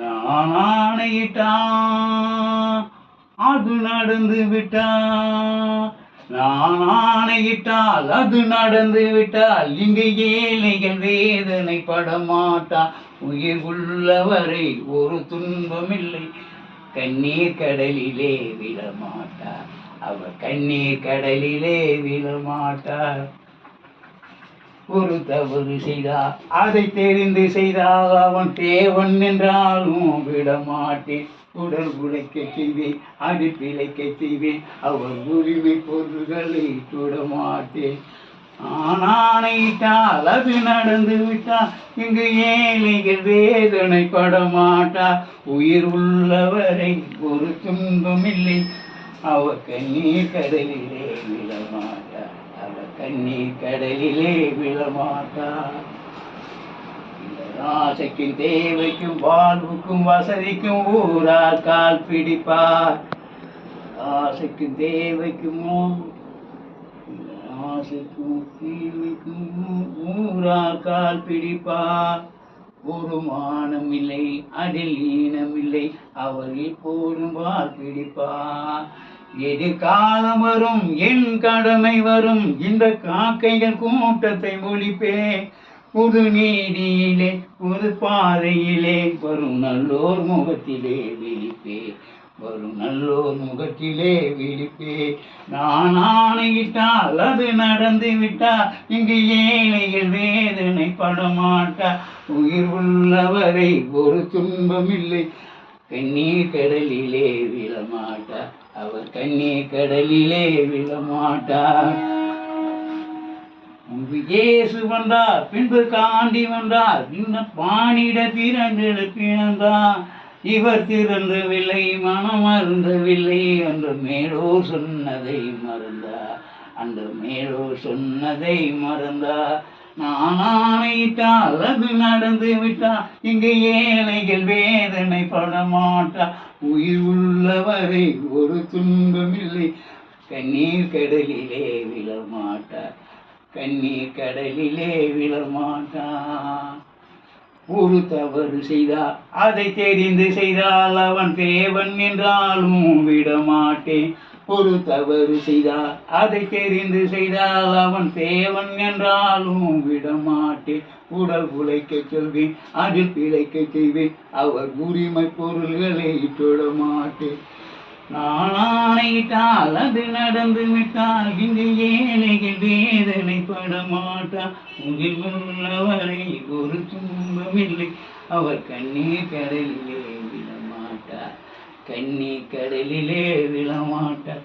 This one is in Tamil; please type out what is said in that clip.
நான் ஆணையிட்டான் அது நடந்து விட்டான். நான் ஆணையிட்டால் அது நடந்து விட்டால் இங்கு ஏழைகள் வேதனை படமாட்டான். உயிர் உள்ளவரை ஒரு துன்பமில்லை, கண்ணீர் கடலிலே விழமாட்டார். அவர் கண்ணீர் கடலிலே விழமாட்டார். ஒரு தவறு செய்தால் அதை தெரிந்து செய்தால் அவன் தேவன் என்றாலும் விடமாட்டேன். உடல் உழைக்க செய்வேன், அது பிழைக்க செய்வேன், அவர் உரிமை பொருள்களை தொடமாட்டேன். ஆணையிட்டால் அது நடந்து விட்டால் இங்கு ஏழைகள் வேதனை படமாட்டார். உயிர் உள்ளவரை ஒரு துன்பமில்லை, அவர் கண்ணீர் கடலிலே விழமாட்டார். அவர் கண்ணீர் கடலிலே விழமாட்டார். ஆசைக்கும் தேவைக்கும் வாழ்வுக்கும் வசதிக்கும் ஊரார் கால் பிடிப்பார். ஆசைக்கும் தேவைக்கும் ஆசைக்கும் தேவைக்கும் ஊரார் கால் பிடிப்பார். ஒரு மானம் இல்லை, அதில் ஈனமில்லை, அவரில் போடும் வால் பிடிப்பார். எதிர்காலம் வரும், என் கடமை வரும், இந்த காக்கைகள் கூட்டத்தை ஒழிப்பேன். புது நீதியிலே புது பாதையிலே வரும் நல்லோர் முகத்திலே விழிப்பே, வரும் நல்லோர் முகத்திலே விழிப்பே. நான் ஆணையிட்டால் அது நடந்து விட்டால் இங்கு ஏழைகள் வேதனை படமாட்டா. உயிர் உள்ளவரை ஒரு துன்பமில்லை, கண்ணீர் கடலிலே விழமாட்டார். அவர் கண்ணீர் கடலிலே விழமாட்டார். இயேசு வந்தார், பின்பு காண்டி வந்தார், இன்னும் பாணிட திறந்து பிறந்தார். இவர் திறந்தவில்லை, மனம் அருந்தவில்லை, அந்த மேலோ சொன்னதை மறந்தார். அந்த மேலோ சொன்னதை மறந்தார். நான் ஆணையிட்டால் அது நடந்து விட்டால் இங்கு ஏழைகள் வேதனை படமாட்டா. உயிர் உள்ளவரை ஒரு துன்பமில்லை, கண்ணீர் கடலிலே விழமாட்டார். கண்ணீர் கடலிலே விழமாட்டான். ஒரு தவறு செய்தால் அதை தெரிந்து செய்தால் அவன் தேவன் என்றாலும் விடமாட்டேன். ஒரு தவறு செய்தால் அதை தெரிந்து செய்தால் அவன் தேவன் என்றாலும் விடமாட்டேன். உடல் உழைக்க சொல்வேன், அதில் பிழைக்க செய்வேன், அவர் உரிமை பொருள்களை தொடமாட்டேன். நான் ஆணையிட்டால் அது நடந்து விட்டால் இங்கு ஏழைகள் வேதனை படமாட்டார். உயிர் உள்ளவரை ஒரு துன்பமில்லை, அவர் கண்ணீர் கடலிலே விழமாட்டார். கண்ணீர் கடலிலே விழமாட்டார்.